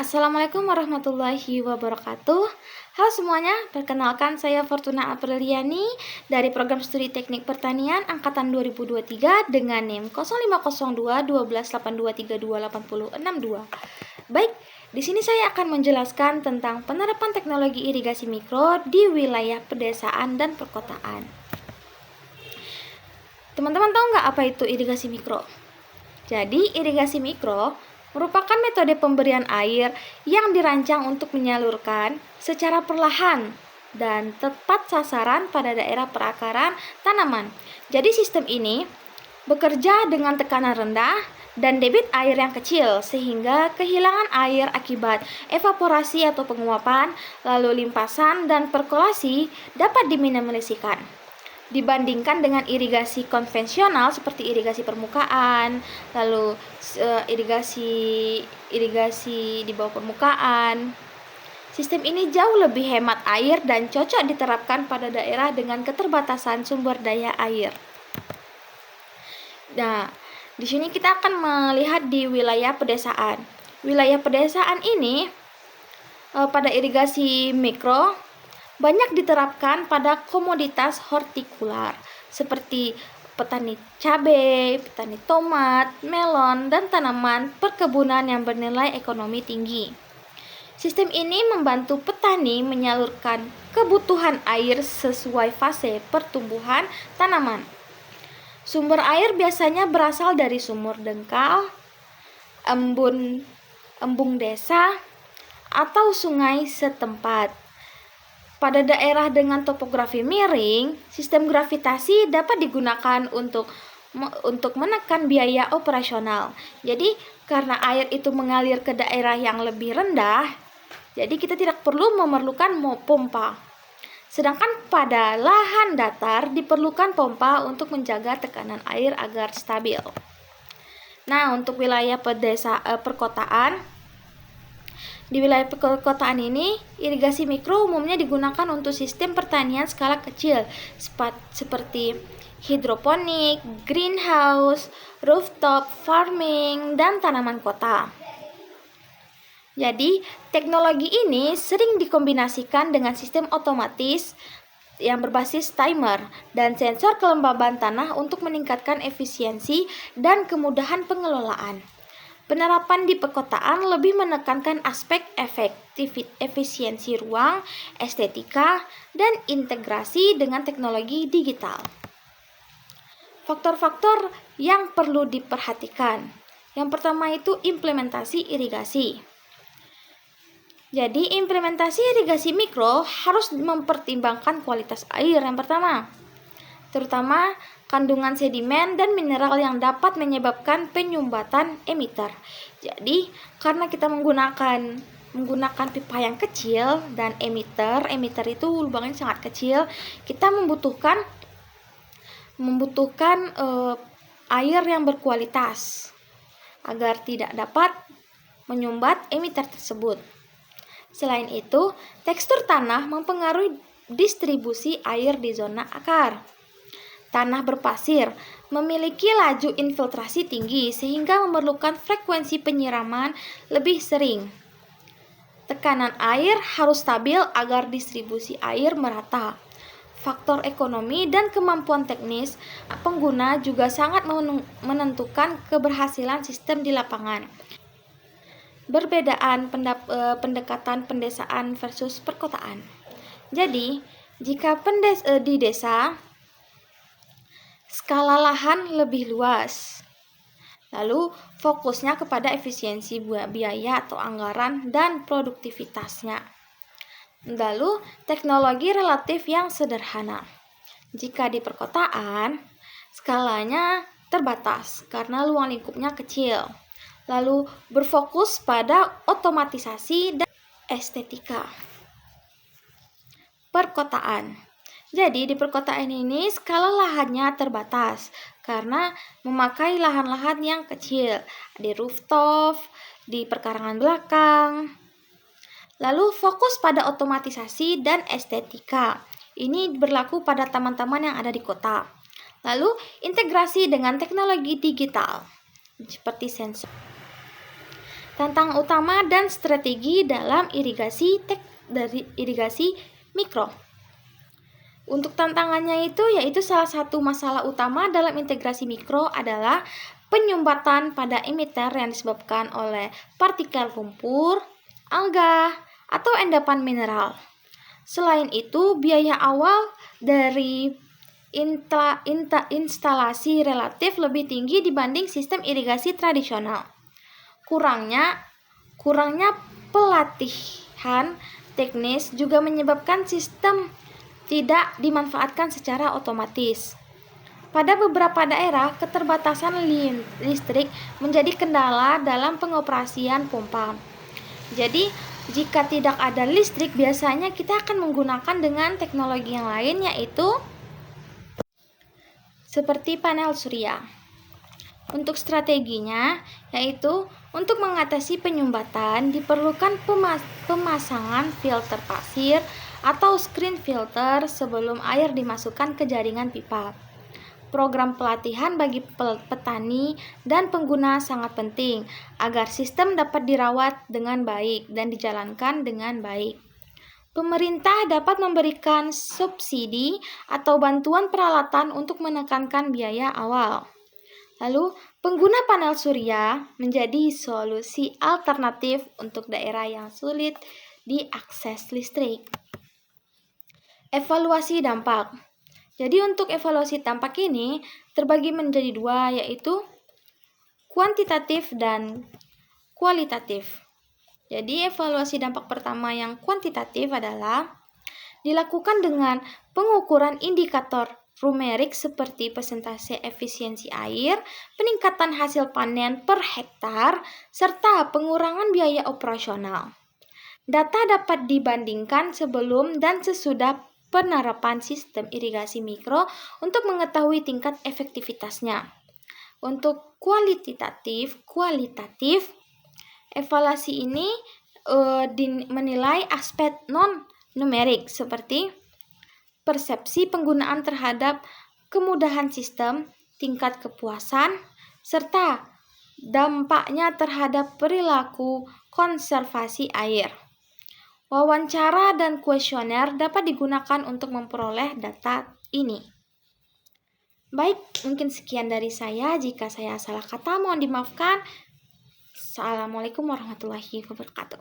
Assalamualaikum warahmatullahi wabarakatuh. Halo semuanya, perkenalkan saya Fortuna Apriliani dari program studi teknik pertanian angkatan 2023 dengan NIM 0502 1282328062. Baik, di sini saya akan menjelaskan tentang penerapan teknologi irigasi mikro di wilayah pedesaan dan perkotaan. Teman-teman tahu nggak apa itu irigasi mikro? Jadi, irigasi mikro merupakan metode pemberian air yang dirancang untuk menyalurkan secara perlahan dan tepat sasaran pada daerah perakaran tanaman. Jadi sistem ini bekerja dengan tekanan rendah dan debit air yang kecil sehingga kehilangan air akibat evaporasi atau penguapan, lalu limpasan dan perkolasi dapat diminimalisasikan dibandingkan dengan irigasi konvensional seperti irigasi permukaan, lalu irigasi di bawah permukaan. Sistem ini jauh lebih hemat air dan cocok diterapkan pada daerah dengan keterbatasan sumber daya air. Nah, di sini kita akan melihat di wilayah pedesaan. Wilayah pedesaan ini pada irigasi mikro banyak diterapkan pada komoditas hortikular seperti petani cabai, petani tomat, melon, dan tanaman perkebunan yang bernilai ekonomi tinggi. Sistem ini membantu petani menyalurkan kebutuhan air sesuai fase pertumbuhan tanaman. Sumber air biasanya berasal dari sumur dengkal, embung desa, atau sungai setempat. Pada daerah dengan topografi miring, sistem gravitasi dapat digunakan untuk menekan biaya operasional. Jadi, karena air itu mengalir ke daerah yang lebih rendah, jadi kita tidak perlu memerlukan pompa. Sedangkan pada lahan datar diperlukan pompa untuk menjaga tekanan air agar stabil. Nah, untuk wilayah perkotaan, di wilayah perkotaan ini, irigasi mikro umumnya digunakan untuk sistem pertanian skala kecil seperti hidroponik, greenhouse, rooftop farming, dan tanaman kota. Jadi, teknologi ini sering dikombinasikan dengan sistem otomatis yang berbasis timer dan sensor kelembaban tanah untuk meningkatkan efisiensi dan kemudahan pengelolaan. Penerapan di perkotaan lebih menekankan aspek efisiensi ruang, estetika, dan integrasi dengan teknologi digital. Faktor-faktor yang perlu diperhatikan. Yang pertama itu implementasi irigasi. Jadi, implementasi irigasi mikro harus mempertimbangkan kualitas air yang pertama, terutama kandungan sedimen dan mineral yang dapat menyebabkan penyumbatan emitter. Jadi, karena kita menggunakan pipa yang kecil dan emitter itu lubangnya sangat kecil, kita membutuhkan air yang berkualitas agar tidak dapat menyumbat emitter tersebut. Selain itu, tekstur tanah mempengaruhi distribusi air di zona akar. Tanah berpasir memiliki laju infiltrasi tinggi sehingga memerlukan frekuensi penyiraman lebih sering. Tekanan air harus stabil agar distribusi air merata. Faktor ekonomi dan kemampuan teknis pengguna juga sangat menentukan keberhasilan sistem di lapangan. Perbedaan pendekatan pedesaan versus perkotaan. Jadi, jika di desa, skala lahan lebih luas. Lalu, fokusnya kepada efisiensi biaya atau anggaran dan produktivitasnya. Lalu, teknologi relatif yang sederhana. Jika di perkotaan, skalanya terbatas karena ruang lingkupnya kecil. Lalu, berfokus pada otomatisasi dan estetika. Perkotaan. Jadi, di perkotaan ini skala lahannya terbatas karena memakai lahan-lahan yang kecil di rooftop, di perkarangan belakang. Lalu, fokus pada otomatisasi dan estetika. Ini berlaku pada taman-taman yang ada di kota. Lalu, integrasi dengan teknologi digital seperti sensor. tantangan utama dan strategi dalam irigasi mikro. Untuk tantangannya yaitu salah satu masalah utama dalam integrasi mikro adalah penyumbatan pada emiter yang disebabkan oleh partikel lumpur, alga, atau endapan mineral. Selain itu, biaya awal dari instalasi relatif lebih tinggi dibanding sistem irigasi tradisional. Kurangnya pelatihan teknis juga menyebabkan sistem tidak dimanfaatkan secara otomatis. Pada beberapa daerah, keterbatasan listrik menjadi kendala dalam pengoperasian pompa. Jadi, jika tidak ada listrik, biasanya kita akan menggunakan dengan teknologi yang lain, yaitu seperti panel surya. Untuk strateginya, yaitu untuk mengatasi penyumbatan diperlukan pemasangan filter pasir atau screen filter sebelum air dimasukkan ke jaringan pipa. Program pelatihan bagi petani dan pengguna sangat penting agar sistem dapat dirawat dengan baik dan dijalankan dengan baik. Pemerintah dapat memberikan subsidi atau bantuan peralatan untuk menekankan biaya awal. Lalu, pengguna panel surya menjadi solusi alternatif untuk daerah yang sulit diakses listrik. Evaluasi dampak. Jadi untuk evaluasi dampak ini terbagi menjadi dua, yaitu kuantitatif dan kualitatif. Jadi evaluasi dampak pertama yang kuantitatif adalah dilakukan dengan pengukuran indikator numerik seperti persentase efisiensi air, peningkatan hasil panen per hektar, serta pengurangan biaya operasional. Data dapat dibandingkan sebelum dan sesudah penerapan sistem irigasi mikro untuk mengetahui tingkat efektivitasnya. Untuk kualitatif, evaluasi ini menilai aspek non-numerik seperti persepsi penggunaan terhadap kemudahan sistem, tingkat kepuasan, serta dampaknya terhadap perilaku konservasi air. Wawancara dan kuesioner dapat digunakan untuk memperoleh data ini. Baik, mungkin sekian dari saya. Jika saya salah kata, mohon dimaafkan. Assalamualaikum warahmatullahi wabarakatuh.